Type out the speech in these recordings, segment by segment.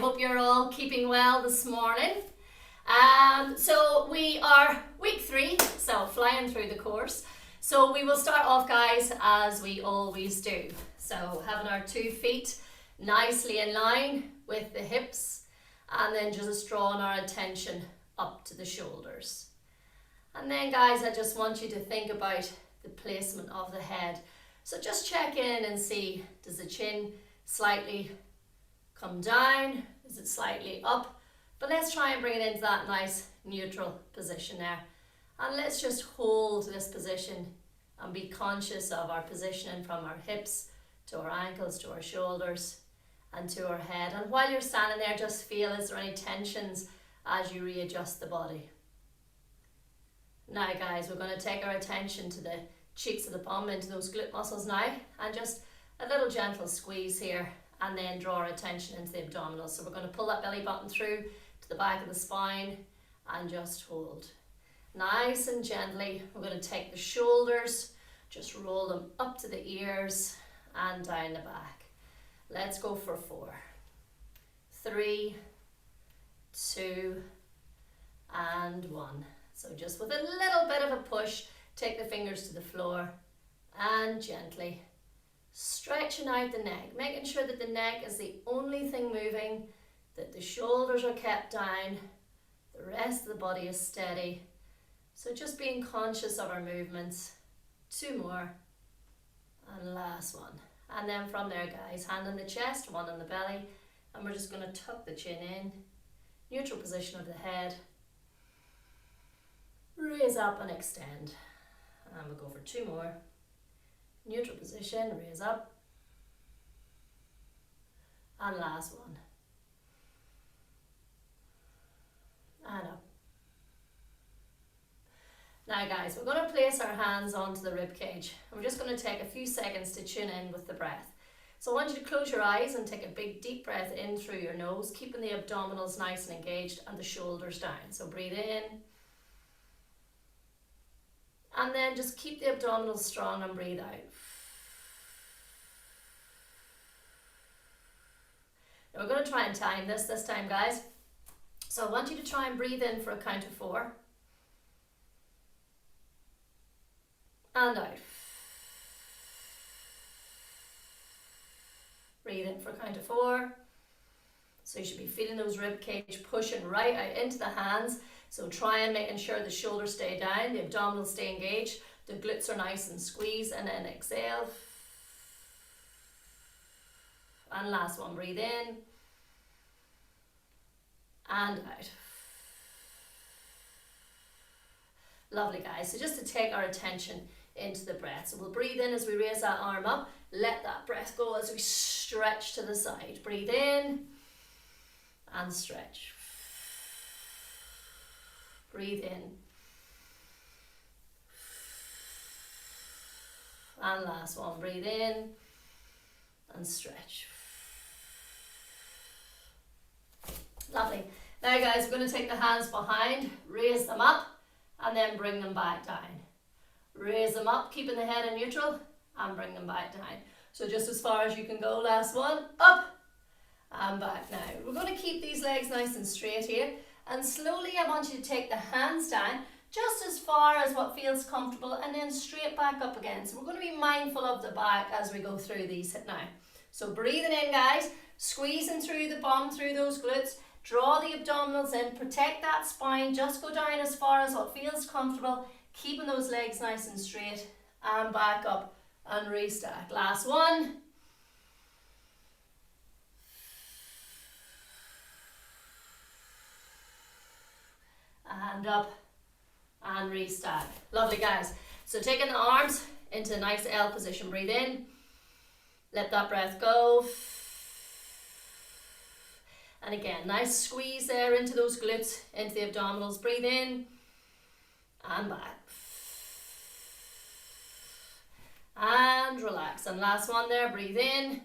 hope you're all keeping well this morning. So we are week 3, so flying through the course. So we will start off, guys, as we always do. So having our 2 feet nicely in line with the hips, and then just drawing our attention up to the shoulders. And then, guys, I just want you to think about the placement of the head. So just check in and see, does the chin slightly come down? Is it slightly up? But let's try and bring it into that nice neutral position there. And let's just hold this position and be conscious of our positioning from our hips to our ankles, to our shoulders and to our head. And while you're standing there, just feel, is there any tensions as you readjust the body? Now, guys, we're going to take our attention to the cheeks of the bum, into those glute muscles now, and just a little gentle squeeze here, and then draw our attention into the abdominals. So we're going to pull that belly button through to the back of the spine and just hold. Nice and gently, we're going to take the shoulders, just roll them up to the ears and down the back. Let's go for 4, 3, 2, and 1. So just with a little bit of a push, take the fingers to the floor and gently stretching out the neck, making sure that the neck is the only thing moving, that the shoulders are kept down, the rest of the body is steady. So just being conscious of our movements. 2 more, and last one. And then from there, guys, hand on the chest, 1 on the belly, and we're just going to tuck the chin in, neutral position of the head, raise up and extend, and we'll go for 2 more. Neutral position, raise up, and last one, and up. Now, guys, we're going to place our hands onto the rib cage, and we're just going to take a few seconds to tune in with the breath. So I want you to close your eyes and take a big deep breath in through your nose, keeping the abdominals nice and engaged and the shoulders down. So breathe in, and then just keep the abdominals strong and breathe out. Now we're going to try and time this time, guys. So I want you to try and breathe in for a count of 4. And out. Breathe in for a count of 4. So you should be feeling those rib cage pushing right out into the hands. So try and making sure the shoulders stay down, the abdominals stay engaged, the glutes are nice and squeezed, and then exhale. And last one, breathe in and out. Lovely, guys. So just to take our attention into the breath. So we'll breathe in as we raise that arm up. Let that breath go as we stretch to the side. Breathe in and stretch. Breathe in. And last one, breathe in and stretch. Lovely. Now, guys, we're going to take the hands behind, raise them up, and then bring them back down. Raise them up, keeping the head in neutral, and bring them back down. So just as far as you can go. Last one, up and back. Now, we're going to keep these legs nice and straight here. And slowly I want you to take the hands down just as far as what feels comfortable, and then straight back up again. So we're going to be mindful of the back as we go through these now. So breathing in, guys, squeezing through the bum, through those glutes, draw the abdominals in, protect that spine, just go down as far as what feels comfortable, keeping those legs nice and straight, and back up and restack. Last one. And up and restack. Lovely, guys. So taking the arms into a nice L position. Breathe in. Let that breath go. And again, nice squeeze there into those glutes, into the abdominals. Breathe in and back. And relax. And last one there. Breathe in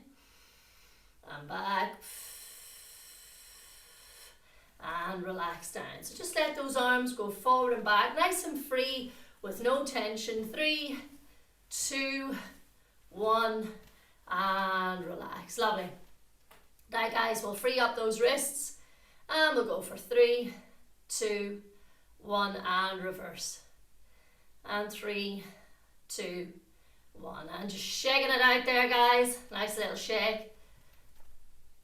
and back. And relax down. So just let those arms go forward and back, nice and free with no tension. 3, 2, 1, and relax. Lovely. Now guys, we'll free up those wrists and we'll go for 3, 2, 1 and reverse. And 3, 2, 1. And just shaking it out there, guys. Nice little shake.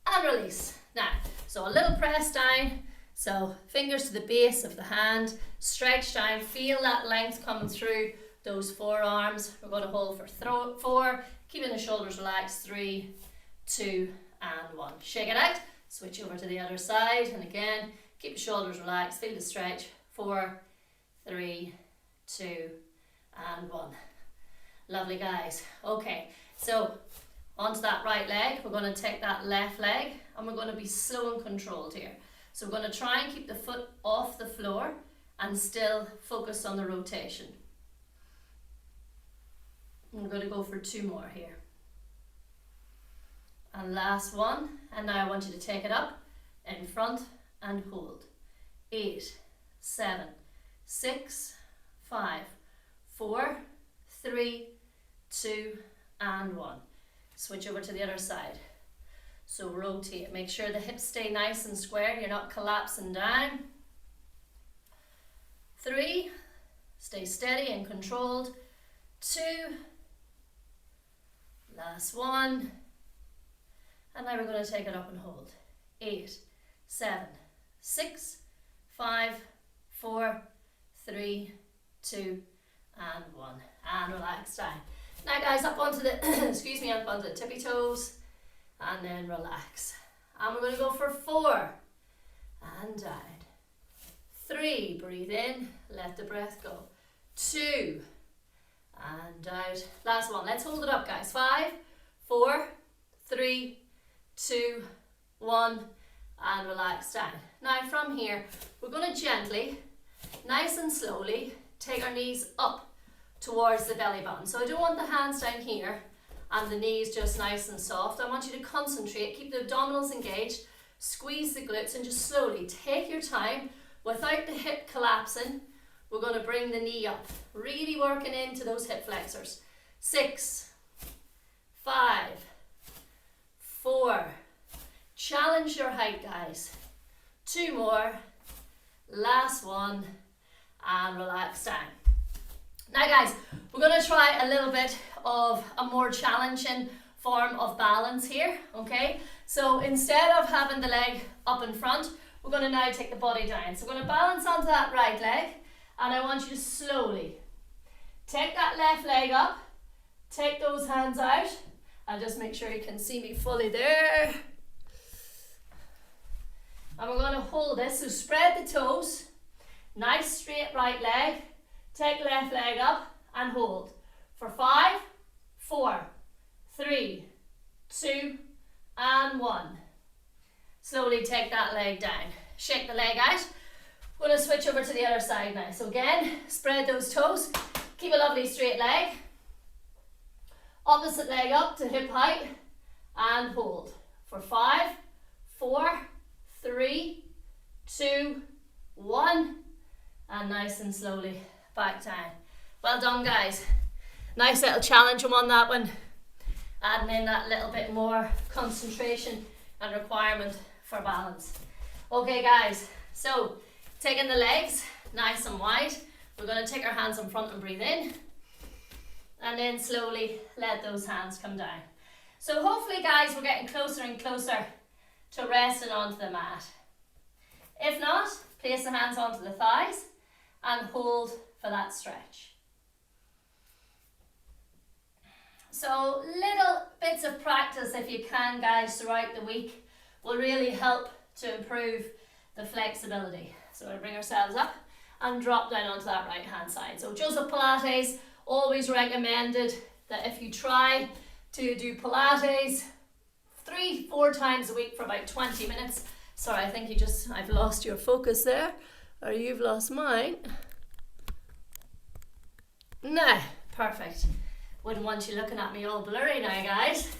And release. Now, so a little press down. So fingers to the base of the hand. Stretch down. Feel that length coming through those forearms. We're going to hold for 4. Keeping the shoulders relaxed. 3, 2, and 1. Shake it out. Switch over to the other side. And again, keep the shoulders relaxed. Feel the stretch. 4, 3, 2, and 1. Lovely, guys. Okay, so onto that right leg. We're going to take that left leg and we're going to be slow and controlled here. So we're going to try and keep the foot off the floor and still focus on the rotation. We're going to go for 2 more here. And last one. And now I want you to take it up in front and hold. 8, 7, 6, 5, 4, 3, 2, and 1. Switch over to the other side. So rotate. Make sure the hips stay nice and square. You're not collapsing down. 3. Stay steady and controlled. 2. Last one. And now we're going to take it up and hold. 8, 7, 6, 5, 4, 3, 2, and 1. And relax down. Now guys, up onto the excuse me, up onto the tippy toes and then relax. And we're going to go for 4 and down. 3, breathe in, let the breath go. 2 and out. Last one. Let's hold it up, guys. 5, 4, 3, 2, 1, and relax down. Now from here, we're going to gently, nice and slowly, take our knees up towards the belly button. So I don't want the hands down here and the knees just nice and soft. I want you to concentrate, keep the abdominals engaged, squeeze the glutes and just slowly take your time without the hip collapsing. We're going to bring the knee up, really working into those hip flexors. 6, 5, 4. Challenge your height, guys. 2 more. Last one. And relax down. Now guys, we're going to try a little bit of a more challenging form of balance here, okay? So instead of having the leg up in front, we're going to now take the body down. So we're going to balance onto that right leg, and I want you to slowly take that left leg up, take those hands out, and just make sure you can see me fully there. And we're going to hold this, so spread the toes, nice straight right leg, take left leg up and hold for 5, 4, 3, 2, and 1. Slowly take that leg down. Shake the leg out. We're going to switch over to the other side now. So again, spread those toes. Keep a lovely straight leg. Opposite leg up to hip height and hold for 5, 4, 3, 2, 1. And nice and slowly back down. Well done, guys. Nice little challenge on that one. Adding in that little bit more concentration and requirement for balance. Okay, guys. So, taking the legs nice and wide. We're going to take our hands in front and breathe in. And then slowly let those hands come down. So hopefully, guys, we're getting closer and closer to resting onto the mat. If not, place the hands onto the thighs and hold for that stretch. So little bits of practice, if you can, guys, throughout the week will really help to improve the flexibility. So we'll bring ourselves up and drop down onto that right hand side. So Joseph Pilates always recommended that if you try to do Pilates 3-4 times a week for about 20 minutes. Sorry, I think I've lost your focus there, or you've lost mine. No, perfect. Wouldn't want you looking at me all blurry now, guys.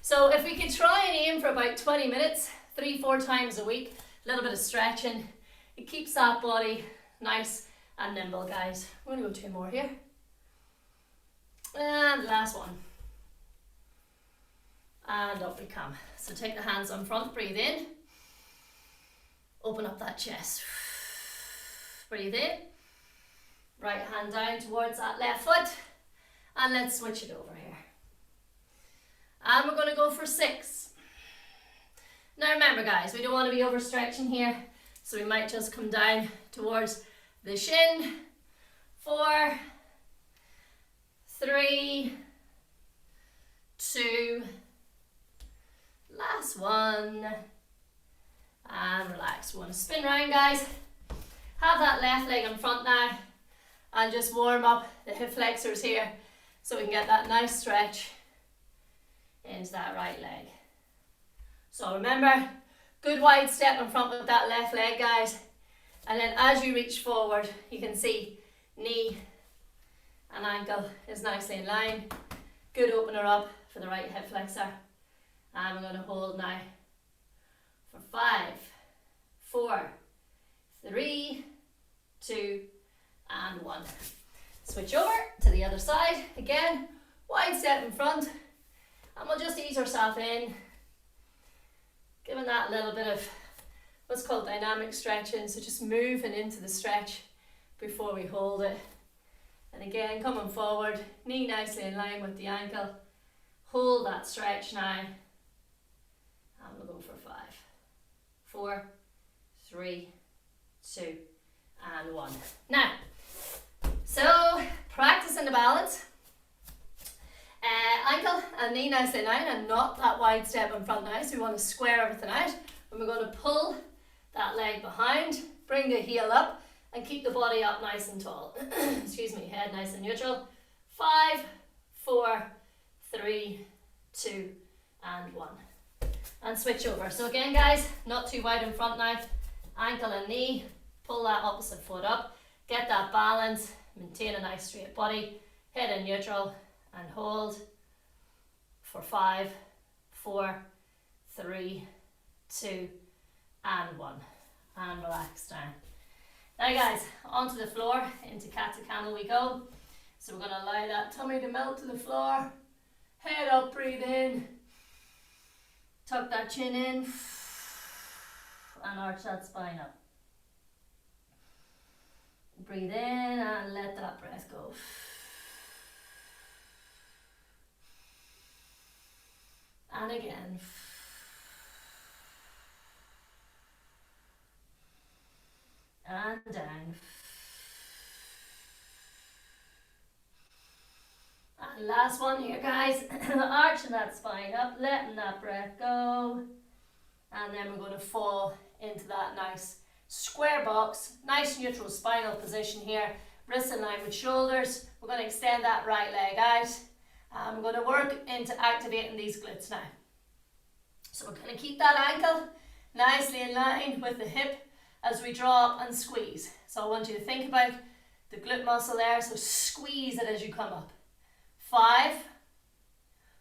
So if we could try and aim for about 20 minutes, 3-4 times a week, a little bit of stretching, it keeps that body nice and nimble, guys. We're going to go 2 more here. And the last one. and up we come. So take the hands on front, breathe in, open up that chest, breathe in, right hand down towards that left foot, and let's switch it over here. And we're going to go for 6. Now remember guys, we don't want to be overstretching here, so we might just come down towards the shin. 4, 3, 2, last one, and relax. We want to spin round guys. Have that left leg in front now, and just warm up the hip flexors here so we can get that nice stretch into that right leg. So remember, good wide step in front with that left leg guys, and then as you reach forward you can see knee and ankle is nicely in line. Good opener up for the right hip flexor, and we're going to hold now for 5, 4, 3, 2 and 1. Switch over to the other side again, wide step in front, and we'll just ease ourselves in, giving that little bit of what's called dynamic stretching, so just moving into the stretch before we hold it. And again, coming forward, knee nicely in line with the ankle, hold that stretch now, and we'll go for 5, 4, 3, 2 and 1. Now, so practicing the balance, ankle and knee nicely in line, and not that wide step in front now, so we want to square everything out, and we're going to pull that leg behind, bring the heel up and keep the body up nice and tall. Excuse me, head nice and neutral. 5, 4, 3, 2 and 1. And switch over. So again guys, not too wide in front now, ankle and knee, pull that opposite foot up, get that balance, maintain a nice straight body, head in neutral and hold for 5, 4, 3, 2 and 1. And relax down. Now guys, onto the floor, into cat to camel we go. So we're going to allow that tummy to melt to the floor, head up, breathe in, tuck that chin in and arch that spine up. Breathe in and let that breath go. And again. And down. And last one here guys, arching that spine up, letting that breath go, and then we're going to fall into that nice square box, nice neutral spinal position here, wrists in line with shoulders. We're going to extend that right leg out, and we're going to work into activating these glutes now. So we're going to keep that ankle nicely in line with the hip as we draw up and squeeze. So I want you to think about the glute muscle there, so squeeze it as you come up. 5,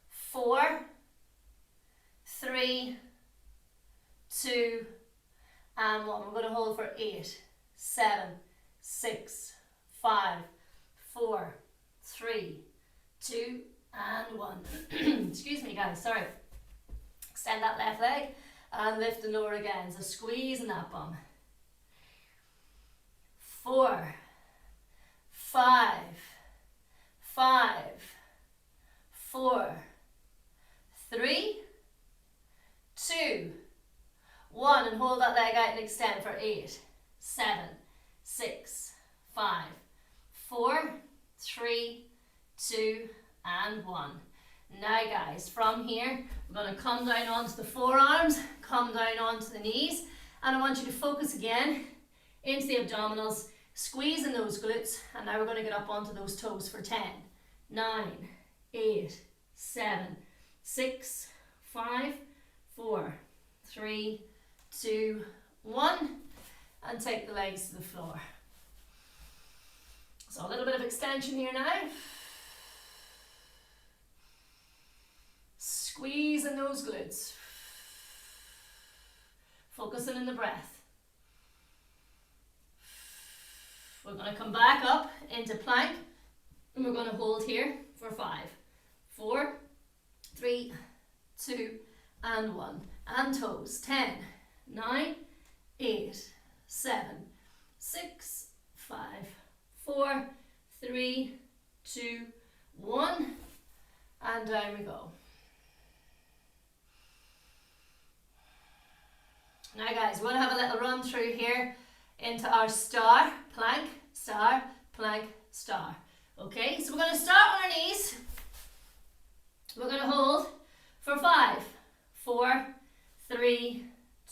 4, 3, 2 and 1. We're going to hold for 8, 7, 6, 5, 4, 3, 2 and 1. Excuse me guys, sorry. Extend that left leg and lift and lower again. So squeezing that bum. 4, 5, 5, 4, 3, 2, 1, and hold that leg out and extend for 8, 7, 6, 5, 4, 3, 2 and 1. Now guys, from here we're going to come down onto the forearms, come down onto the knees, and I want you to focus again into the abdominals, squeezing those glutes, and now we're going to get up onto those toes for 10, 9, 8, 7, 6, 5, 4, 3, 2, 1, and take the legs to the floor. So a little bit of extension here now. Squeezing those glutes. Focusing on the breath. We're going to come back up into plank, and we're going to hold here for 5, 4, 3, 2, and 1. And toes. 10, 9, 8, 7, 6, 5, 4, 3, 2, 1. And down we go. Now guys, we're going to have a little run through here into our star, plank, star, plank, star. Okay, so we're going to start on our knees. We're going to hold for 5, 4, 3,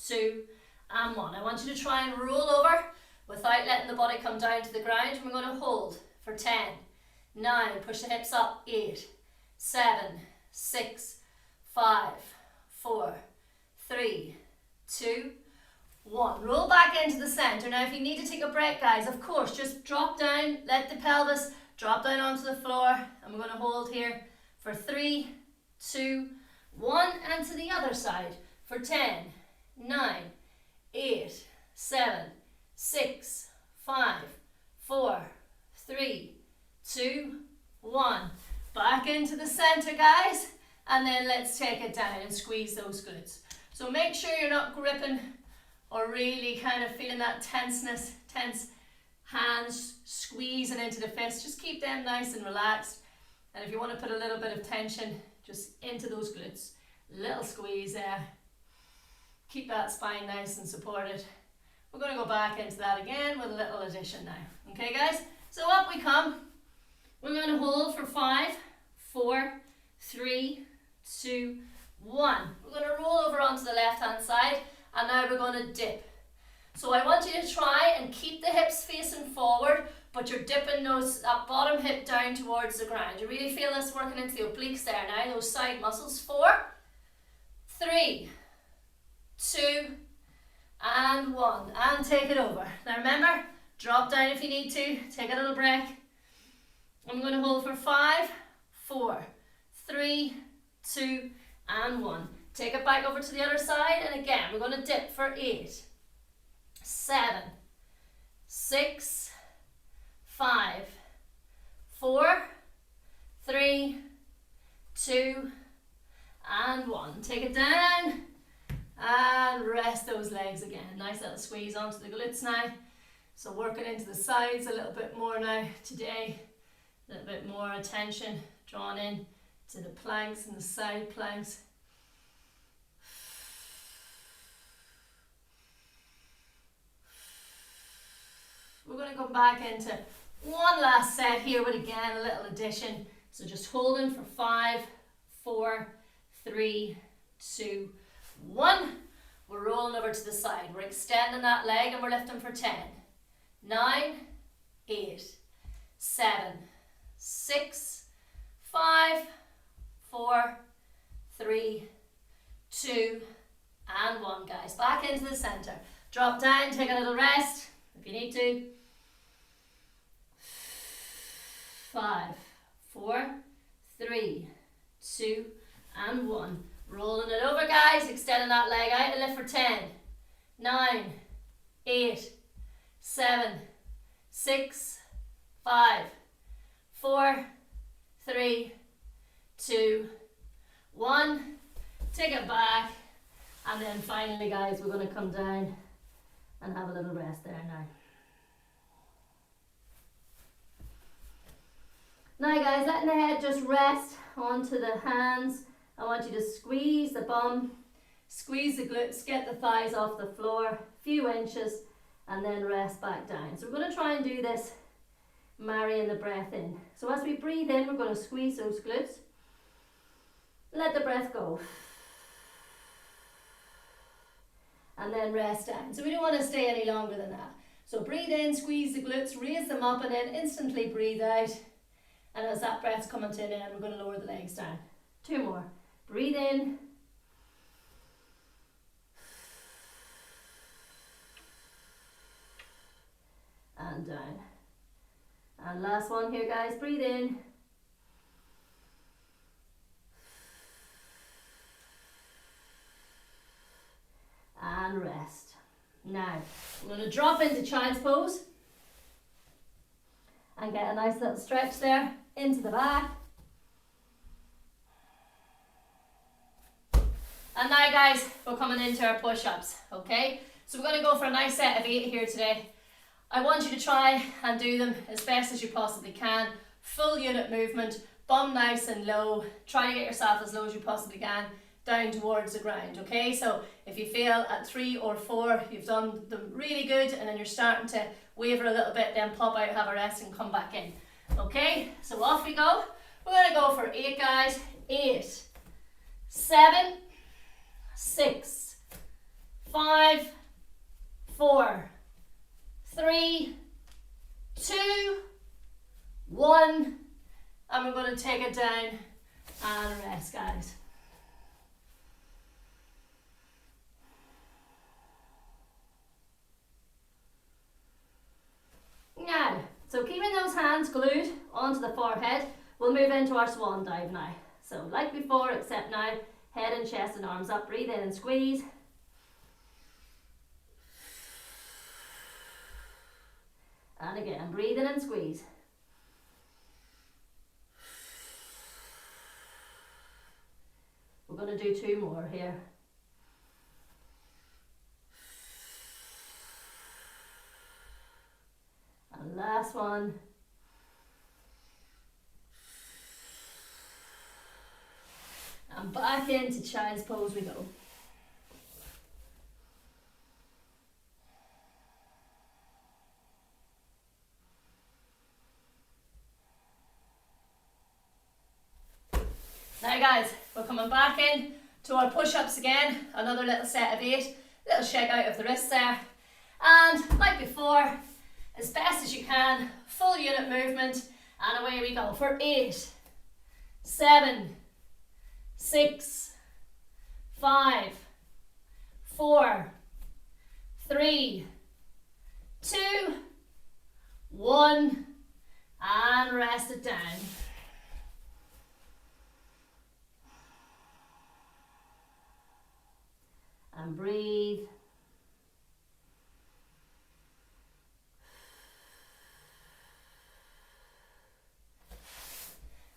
2, and 1. I want you to try and roll over without letting the body come down to the ground. We're going to hold for 10, 9, push the hips up, 8, 7, 6, 5, 4, 3, 2, 1. Roll back into the center. Now if you need to take a break, guys, of course, just drop down, let the pelvis drop down onto the floor, and we're going to hold here for 3, 2, 1, and to the other side for 10, 9, 8, 7, 6, 5, 4, 3, 2, 1. Back into the center, guys, and then let's take it down and squeeze those glutes. So make sure you're not gripping or really kind of feeling that tense hands squeezing into the fist. Just keep them nice and relaxed. And if you want to put a little bit of tension just into those glutes, little squeeze there. Keep that spine nice and supported. We're going to go back into that again with a little addition now. Okay, guys? So up we come. We're going to hold for 5, 4, 3, 2, 1. We're going to roll over onto the left hand side, and now we're going to dip. So I want you to try and keep the hips facing forward, but you're dipping that bottom hip down towards the ground. You really feel this working into the obliques there now, those side muscles. 4, 3, 2, and 1. And take it over. Now remember, drop down if you need to. Take a little break. I'm going to hold for 5, 4, 3, 2, and 1. Take it back over to the other side, and again, we're going to dip for 8, 7, 6, 5, 4, 3, 2, and 1. Take it down, and rest those legs again. Nice little squeeze onto the glutes now. So working into the sides a little bit more now today. A little bit more attention drawn in to the planks and the side planks. We're going to go back into one last set here with again a little addition. So just holding for 5, 4, 3, 2, 1. We're rolling over to the side. We're extending that leg and we're lifting for 10, 9, 8, 7, 6, 5, 4, 3, 2, and 1, guys. Back into the center. Drop down, take a little rest if you need to. 5, 4, 3, 2, and 1. Rolling it over, guys. Extending that leg out and lift for 10, 9, 8, 7, 6, 5, 4, 3, 2, 1. Take it back. And then finally, guys, we're going to come down and have a little rest there now. Now, guys, letting the head just rest onto the hands. I want you to squeeze the bum, squeeze the glutes, get the thighs off the floor, a few inches, and then rest back down. So we're going to try and do this marrying the breath in. So as we breathe in, we're going to squeeze those glutes. Let the breath go. And then rest down. So we don't want to stay any longer than that. So breathe in, squeeze the glutes, raise them up, and then instantly breathe out. And as that breath's coming to an end, we're going to lower the legs down. 2 more. Breathe in. And down. And last one here, guys. Breathe in. And rest. Now, I'm going to drop into child's pose. And get a nice little stretch there into the back. And now guys, we're coming into our push-ups, okay? So we're going to go for a nice set of 8 here today. I want you to try and do them as best as you possibly can. Full unit movement, bum nice and low. Try to get yourself as low as you possibly can down towards the ground, okay? So if you feel at 3 or 4 you've done them really good and then you're starting to waver a little bit, then pop out, have a rest and come back in. Okay, so off we go. We're going to go for 8 guys. 8, 7, 6, 5, 4, 3, 2, 1, and we're going to take it down and rest guys. Now, so keeping those hands glued onto the forehead, we'll move into our swan dive now. So like before, except now, head and chest and arms up, breathe in and squeeze. And again, breathe in and squeeze. We're going to do 2 more here. And last one. And back into child's pose we go. Now guys, we're coming back in to our push-ups again, another little set of 8, little shake out of the wrists there. And like before, as best as you can, full unit movement, and away we go for 8, 7, 6, 5, 4, 3, 2, 1, and rest it down. And breathe.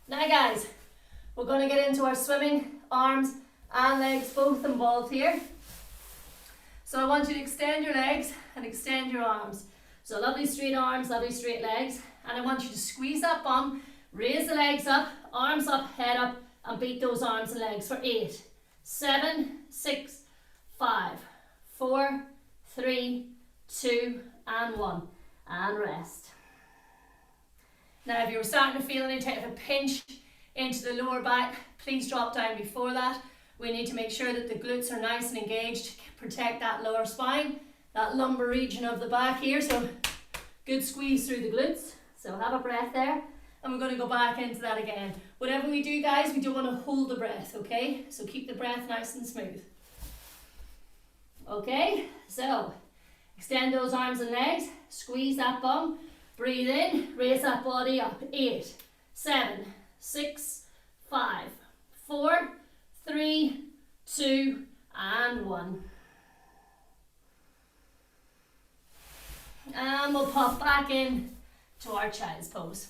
Now guys, we're going to get into our swimming, arms and legs both involved here. So I want you to extend your legs and extend your arms. So lovely straight arms, lovely straight legs, and I want you to squeeze that bum, raise the legs up, arms up, head up, and beat those arms and legs for 8, 7, 6, 5, 4, 3, 2, and 1, and rest. Now if you were starting to feel any type of a pinch into the lower back, please drop down before that. We need to make sure that the glutes are nice and engaged, protect that lower spine, that lumbar region of the back here, so good squeeze through the glutes. So have a breath there, and we're going to go back into that again. Whatever we do guys, we don't want to hold the breath, okay? So keep the breath nice and smooth. Okay, so extend those arms and legs, squeeze that bum, breathe in, raise that body up. 8, 7, 6, 5, 4, 3, 2, and 1. And we'll pop back in to our child's pose.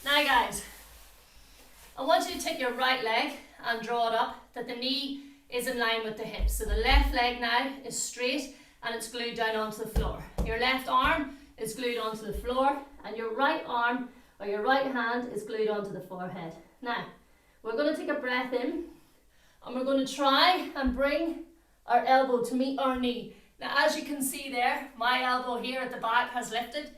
Now guys, I want you to take your right leg and draw it up that the knee is in line with the hips. So the left leg now is straight and it's glued down onto the floor. Your left arm is glued onto the floor and your right arm or your right hand is glued onto the forehead. Now, we're going to take a breath in and we're going to try and bring our elbow to meet our knee. Now as you can see there, my elbow here at the back has lifted,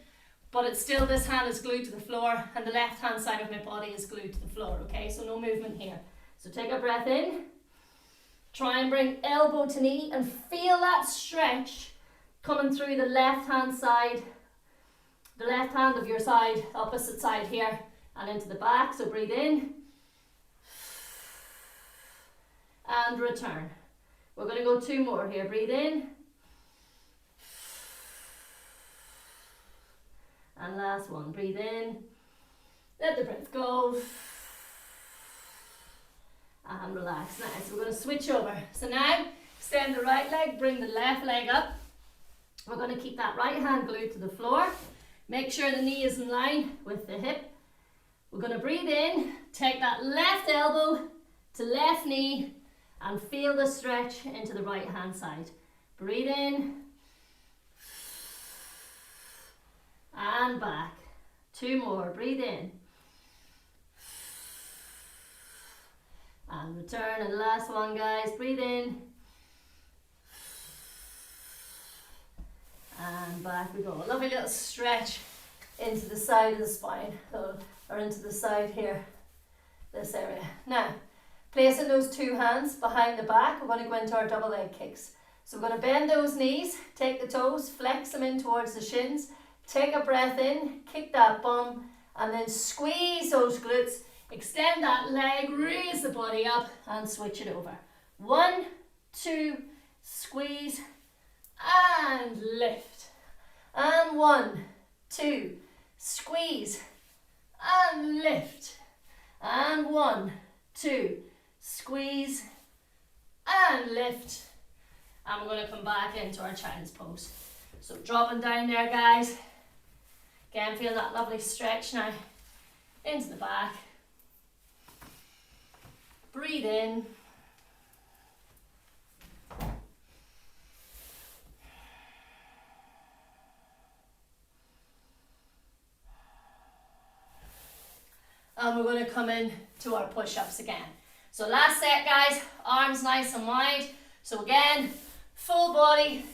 but it's still, this hand is glued to the floor and the left hand side of my body is glued to the floor, okay? So no movement here. So take a breath in, try and bring elbow to knee and feel that stretch coming through the left hand side, the left hand of your side, opposite side here, and into the back. So breathe in and return. We're going to go 2 more here. Breathe in. And last one, breathe in, let the breath go, and relax. Nice, we're going to switch over. So now, Extend the right leg, bring the left leg up. We're going to keep that right hand glued to the floor. Make sure the knee is in line with the hip. We're going to breathe in, take that left elbow to left knee and feel the stretch into the right hand side. Breathe in and back. 2 more, breathe in and return, and last one guys, breathe in and back we go. A lovely little stretch into the side of the spine, or into the side here, this area. Now, placing those 2 hands behind the back, we're going to go into our double leg kicks. So we're going to bend those knees, take the toes, flex them in towards the shins, take a breath in, kick that bum, and then squeeze those glutes, extend that leg, raise the body up, and switch it over. 1, 2, squeeze, and lift. And 1, 2, squeeze, and lift. And 1, 2, squeeze, and lift. And we're going to come back into our child's pose. So dropping down there guys. Again, feel that lovely stretch now into the back. Breathe in. And we're going to come in to our push-ups again. So last set guys, arms nice and wide. So again, full body,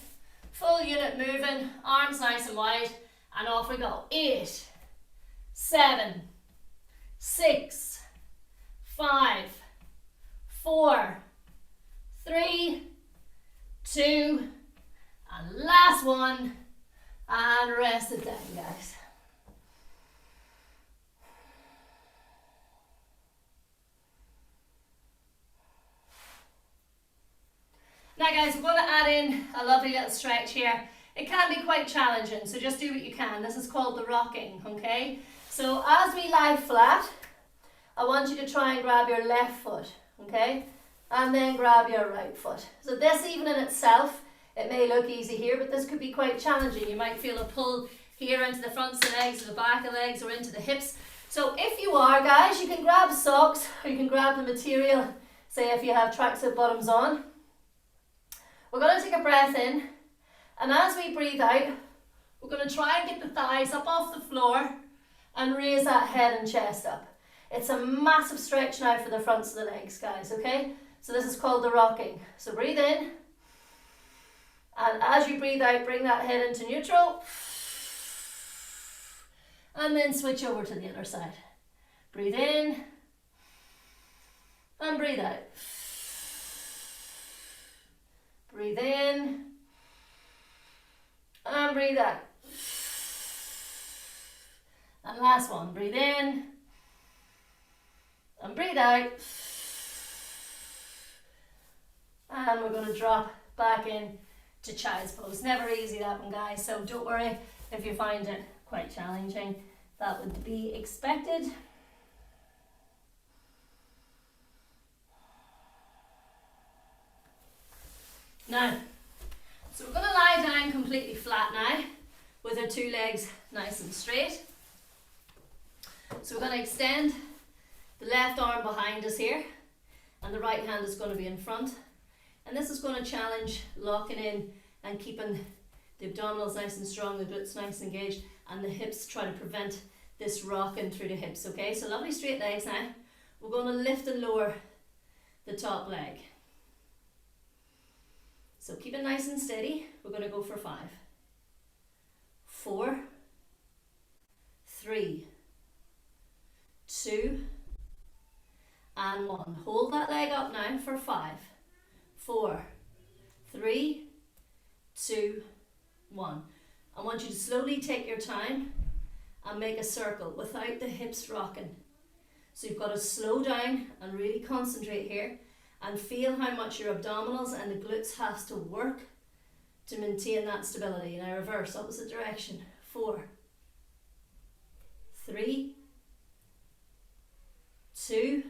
full unit moving, arms nice and wide, and off we go. 8, 7, 6, 5, 4, 3, 2, and last one, and rest it down guys. Now guys, we're going to add in a lovely little stretch here. It can be quite challenging, so just do what you can. This is called the rocking, okay? So as we lie flat, I want you to try and grab your left foot, okay? And then grab your right foot. So this even in itself, it may look easy here, but this could be quite challenging. You might feel a pull here into the fronts of the legs, or the back of the legs, or into the hips. So if you are, guys, you can grab socks, or you can grab the material, say if you have tracksuit bottoms on. We're going to take a breath in, and as we breathe out, we're going to try and get the thighs up off the floor and raise that head and chest up. It's a massive stretch now for the fronts of the legs, guys, okay? So this is called the rocking. So breathe in, and as you breathe out, bring that head into neutral, and then switch over to the other side. Breathe in, and breathe out. Breathe in, and breathe out. And last one, breathe in, and breathe out. And we're going to drop back in to child's pose. Never easy that one, guys, so don't worry if you find it quite challenging. That would be expected. Now, so we're going to lie down completely flat now with our 2 legs nice and straight. So we're going to extend the left arm behind us here, and the right hand is going to be in front. And this is going to challenge locking in and keeping the abdominals nice and strong, the glutes nice and engaged, and the hips try to prevent this rocking through the hips, okay? So lovely straight legs now. We're going to lift and lower the top leg. So keep it nice and steady. We're going to go for 5, 4, 3, 2, and 1. Hold that leg up now for 5, 4, 3, 2, 1. I want you to slowly take your time and make a circle without the hips rocking. So you've got to slow down and really concentrate here and feel how much your abdominals and the glutes has to work to maintain that stability. Now reverse, opposite direction. 4, 3, 2,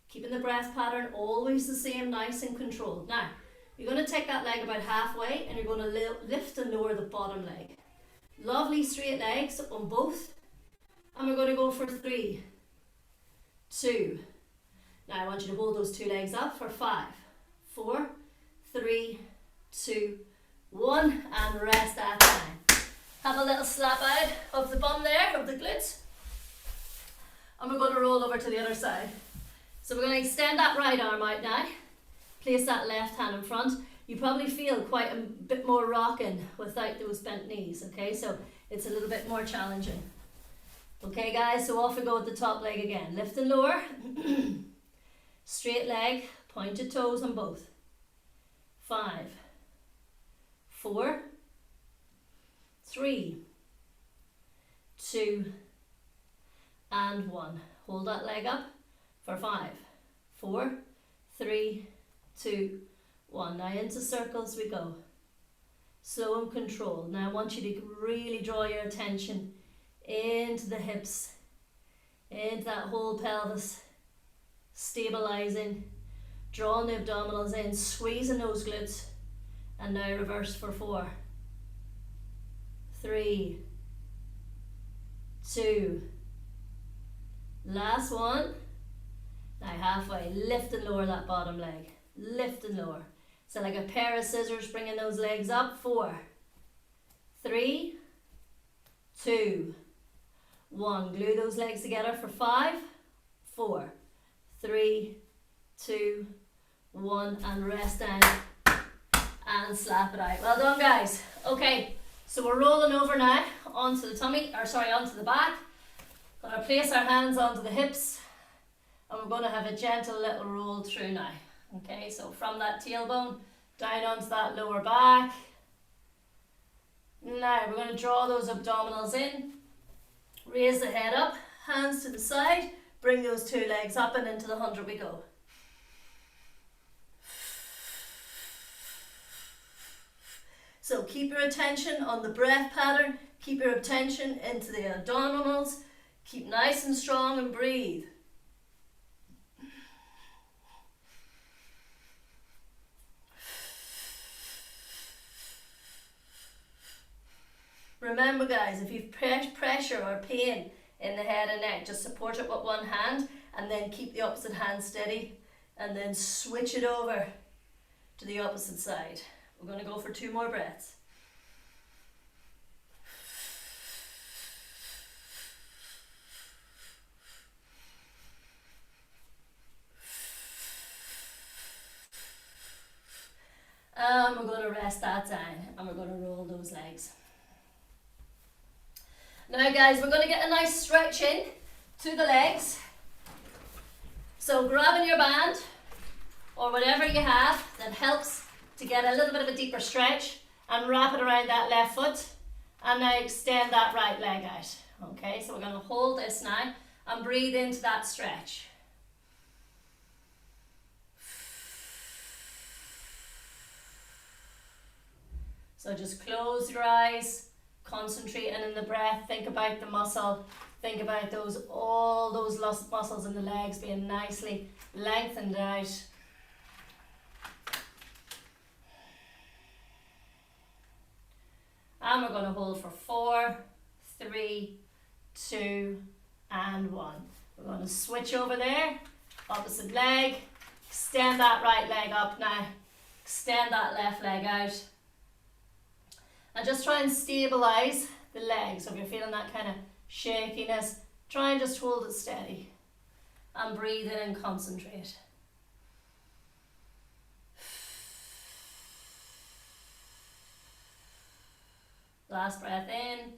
keep keeping the breath pattern always the same, nice and controlled. Now, you're going to take that leg about halfway and you're going to lift and lower the bottom leg. Lovely straight legs on both. And we're going to go for 3, 2. Now I want you to hold those 2 legs up for 5, 4, 3, 2, 1, and rest that time. Have a little slap out of the bum there, of the glutes. And we're going to roll over to the other side. So we're going to extend that right arm out now. Place that left hand in front. You probably feel quite a bit more rocking without those bent knees, okay? So it's a little bit more challenging. Okay guys, so off we go with the top leg again. Lift and lower. Straight leg, pointed toes on both. 5, 4, 3, 2, and 1. Hold that leg up for 5, 4, 3, 2, 1. Now into circles we go. Slow and controlled. Now I want you to really draw your attention into the hips, into that whole pelvis, stabilizing, drawing the abdominals in, squeezing those glutes, and now reverse for 4, 3, 2, last one. Now halfway, lift and lower that bottom leg, lift and lower. So like a pair of scissors, bringing those legs up. 4, 3, 2, 1. Glue those legs together for 5, 4, 3, 2, 1, and rest down and slap it out. Well done guys. Okay, so we're rolling over now onto the tummy, or sorry, onto the back. Gonna place our hands onto the hips and we're gonna have a gentle little roll through now. Okay, so from that tailbone down onto that lower back. Now we're going to draw those abdominals in, raise the head up, hands to the side, bring those 2 legs up and into the 100 we go. So keep your attention on the breath pattern, keep your attention into the abdominals, keep nice and strong and breathe. Remember guys, if you've pressure or pain in the head and neck, just support it with one hand and then keep the opposite hand steady and then switch it over to the opposite side. We're going to go for 2 more breaths. And we're going to rest that down and we're going to roll those legs. Now guys, we're going to get a nice stretch in to the legs. So grabbing your band or whatever you have that helps to get a little bit of a deeper stretch and wrap it around that left foot and now extend that right leg out. Okay, so we're going to hold this now and breathe into that stretch. So just close your eyes. Concentrating in the breath, think about the muscle, think about all those muscles in the legs being nicely lengthened out. And we're going to hold for 4, 3, 2, and 1. We're going to switch over there, opposite leg, extend that right leg up now, extend that left leg out. And just try and stabilize the legs. So if you're feeling that kind of shakiness, try and just hold it steady. And breathe in and concentrate. Last breath in.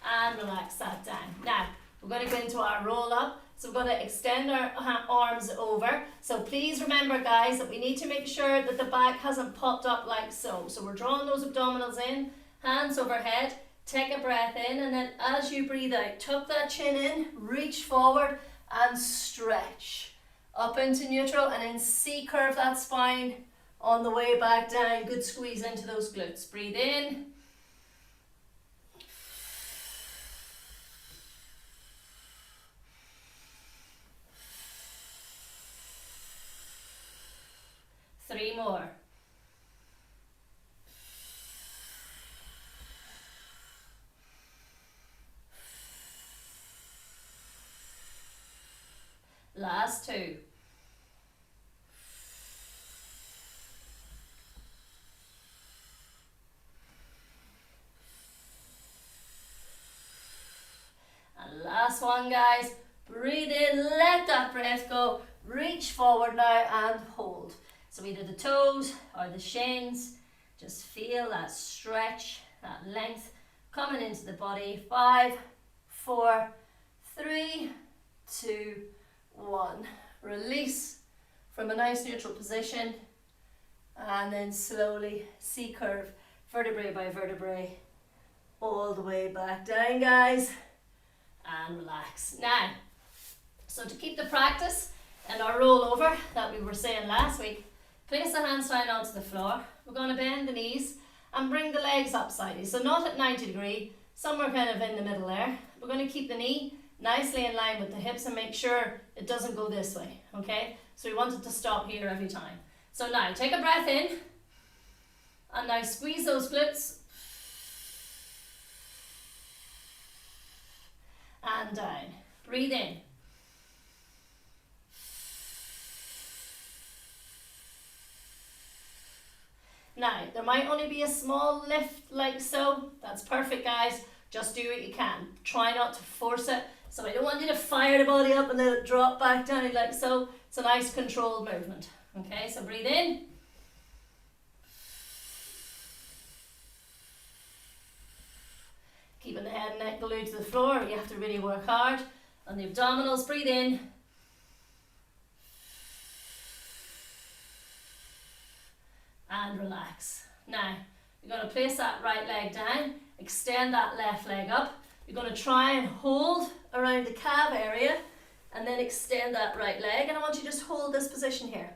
And relax that down. Now, we're going to go into our roll up. So we're going to extend our arms over. So please remember guys that we need to make sure that the back hasn't popped up like so. So we're drawing those abdominals in, hands overhead, take a breath in, and then as you breathe out, tuck that chin in, reach forward and stretch. Up into neutral and then C-curve that spine on the way back down. Good squeeze into those glutes. Breathe in. more. Last 2. And last one, guys. Breathe in, let that breath go. Reach forward now and hold. So either the toes or the shins. Just feel that stretch, that length coming into the body. 5, 4, 3, 2, 1. Release from a nice neutral position. And then slowly C-curve, vertebrae by vertebrae, all the way back down, guys. And relax. Now, so to keep the practice and our rollover that we were saying last week, place the hands down onto the floor. We're going to bend the knees and bring the legs up slightly. So not at 90 degree, somewhere kind of in the middle there. We're going to keep the knee nicely in line with the hips and make sure it doesn't go this way, okay? So we want it to stop here every time. So now, take a breath in, and now squeeze those glutes, and down. Breathe in. Now, there might only be a small lift like so. That's perfect, guys. Just do what you can. Try not to force it. So I don't want you to fire the body up and let it drop back down like so. It's a nice controlled movement. Okay, so breathe in. Keeping the head and neck glued to the floor. You have to really work hard on the abdominals. Breathe in. And relax. Now, you're going to place that right leg down, extend that left leg up. You're going to try and hold around the calf area and then extend that right leg. And I want you to just hold this position here.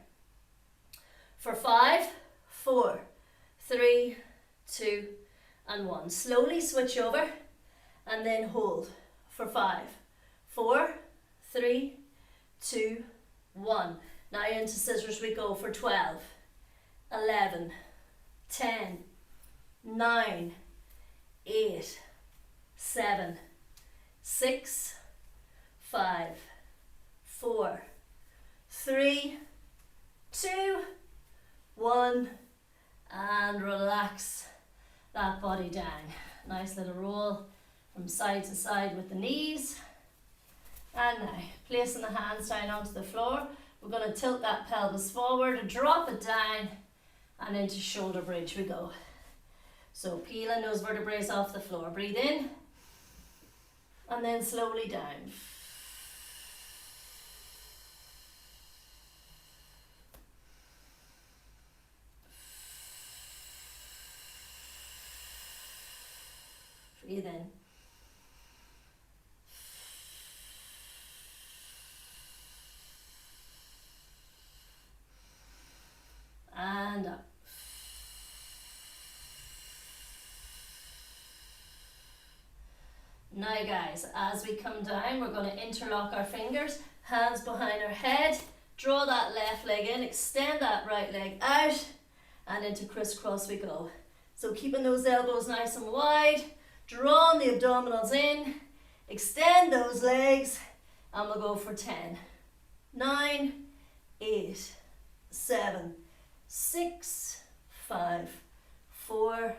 For 5, 4, 3, 2, and 1. Slowly switch over and then hold for 5, 4, 3, 2, 1. Now into scissors we go for 12, 11, 10, 9, 8, 7, 6, 5, 4, 3, 2, 1, and relax that body down. Nice little roll from side to side with the knees. And now, placing the hands down onto the floor, we're going to tilt that pelvis forward, drop it down, and into shoulder bridge we go. So peeling those vertebrae off the floor. Breathe in, and then slowly down. Breathe in. And up. Now guys, as we come down, we're going to interlock our fingers, hands behind our head, draw that left leg in, extend that right leg out, and into crisscross we go. So keeping those elbows nice and wide, drawing the abdominals in, extend those legs, and we'll go for 10, 9, 8, 7, 6, 5, 4,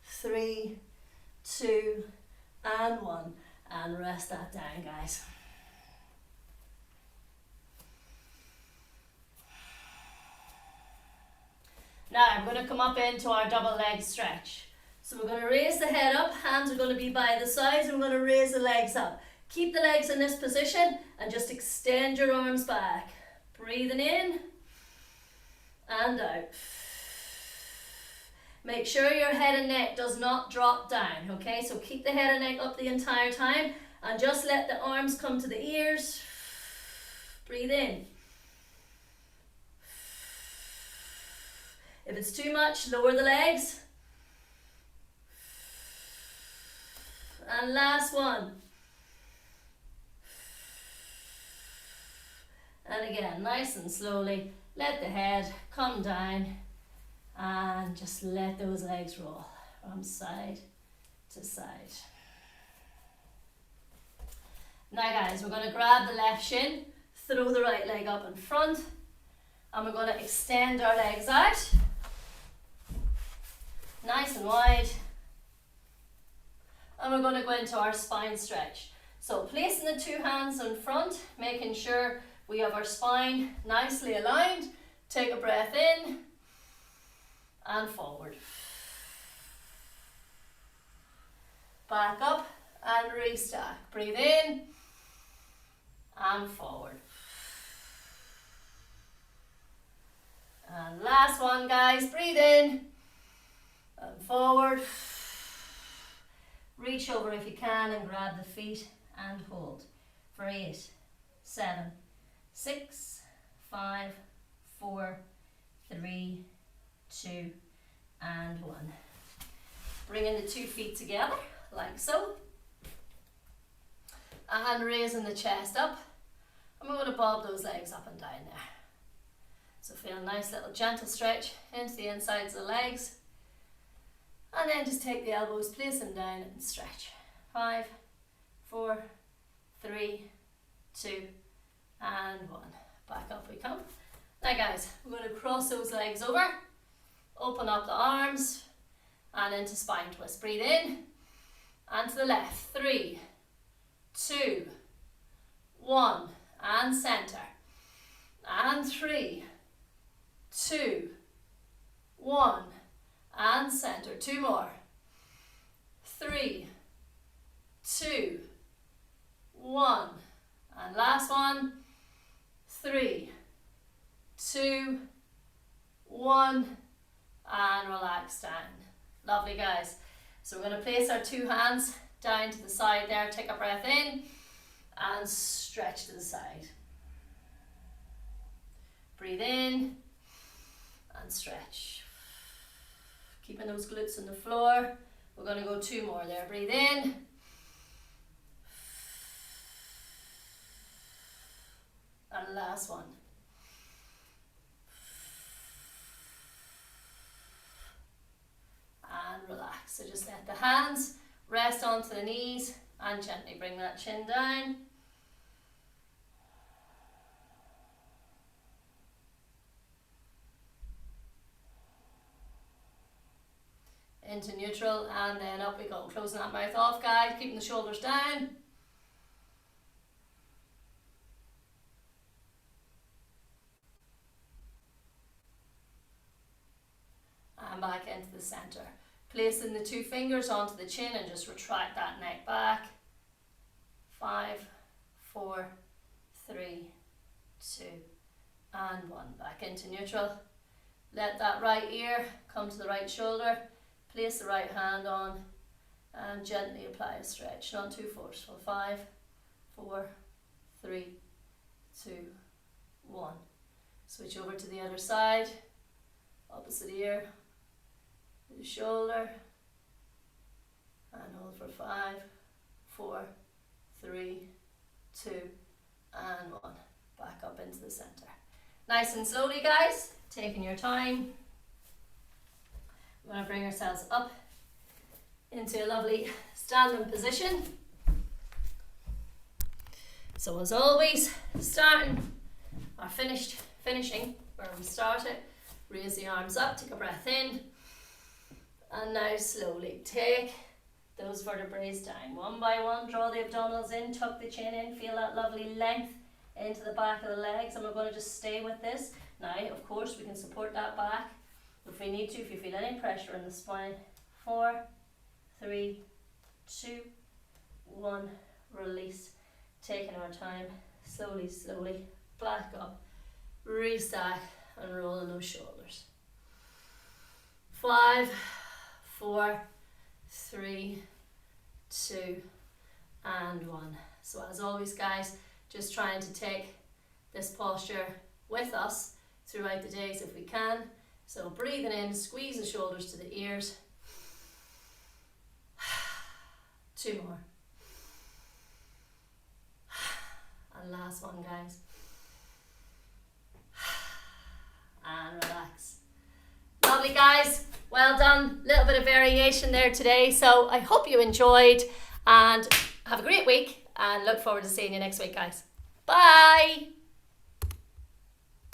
3, 2, and 1. And rest that down, guys. Now we're going to come up into our double leg stretch. So we're going to raise the head up, hands are going to be by the sides, and we're going to raise the legs up. Keep the legs in this position and just extend your arms back. Breathing in and out. Make sure your head and neck does not drop down, okay? So keep the head and neck up the entire time and just let the arms come to the ears. Breathe in. If it's too much, lower the legs. And last one. And again, nice and slowly, let the head come down And just let those legs roll from side to side. Now guys, we're going to grab the left shin, throw the right leg up in front, and we're going to extend our legs out, nice and wide, and we're going to go into our spine stretch. So placing the two hands in front, making sure we have our spine nicely aligned. Take a breath in and forward. Back up and restack. Breathe in and forward. And last one, guys. Breathe in and forward. Reach over if you can and grab the feet and hold for 8, 7, 6, 5, 4, 3, 2, and 1. Bringing the 2 feet together like so, and raising the chest up, and we're going to bob those legs up and down there. So feel a nice little gentle stretch into the insides of the legs, and then just take the elbows, place them down and stretch. 5, 4, 3, 2, and 1. Back up we come. Now guys, we're going to cross those legs over, open up the arms, and into spine twist. Breathe in, and to the left. 3, 2, 1, and center. And 3, 2, 1, and center. 2 more. 3, 2, 1, and last one. 3, 2, 1, and relax down. Lovely guys. So we're going to place our 2 hands down to the side there. Take a breath in and stretch to the side. Breathe in and stretch. Keeping those glutes on the floor. We're going to go 2 more there. Breathe in. And last one. And relax. So just let the hands rest onto the knees and gently bring that chin down. Into neutral, and then up we go. Closing that mouth off, guys. Keeping the shoulders down. And back into the center. Placing the 2 fingers onto the chin and just retract that neck back. 5, 4, 3, 2, and 1. Back into neutral. Let that right ear come to the right shoulder. Place the right hand on and gently apply a stretch, not too forceful. 5, 4, 3, 2, 1. Switch over to the other side. Opposite ear. The shoulder, and hold for 5, 4, 3, 2, and 1. Back up into the center. Nice and slowly, guys, taking your time. We're going to bring ourselves up into a lovely standing position. So as always, starting or finishing where we started. Raise the arms up, take a breath in. And now slowly take those vertebrae down. One by one, draw the abdominals in, tuck the chin in, feel that lovely length into the back of the legs, and we're going to just stay with this. Now, of course, we can support that back if we need to, if you feel any pressure in the spine. 4, 3, 2, 1, release. Taking our time, slowly, slowly, back up, restack, and rolling those shoulders. 5, 4, 3, 2, and 1. So as always, guys, just trying to take this posture with us throughout the days if we can. So breathing in, squeeze the shoulders to the ears. 2 more. And last one, guys. And relax. Lovely Lovely, guys. Well done. A little bit of variation there today. So I hope you enjoyed and have a great week and look forward to seeing you next week, guys. Bye.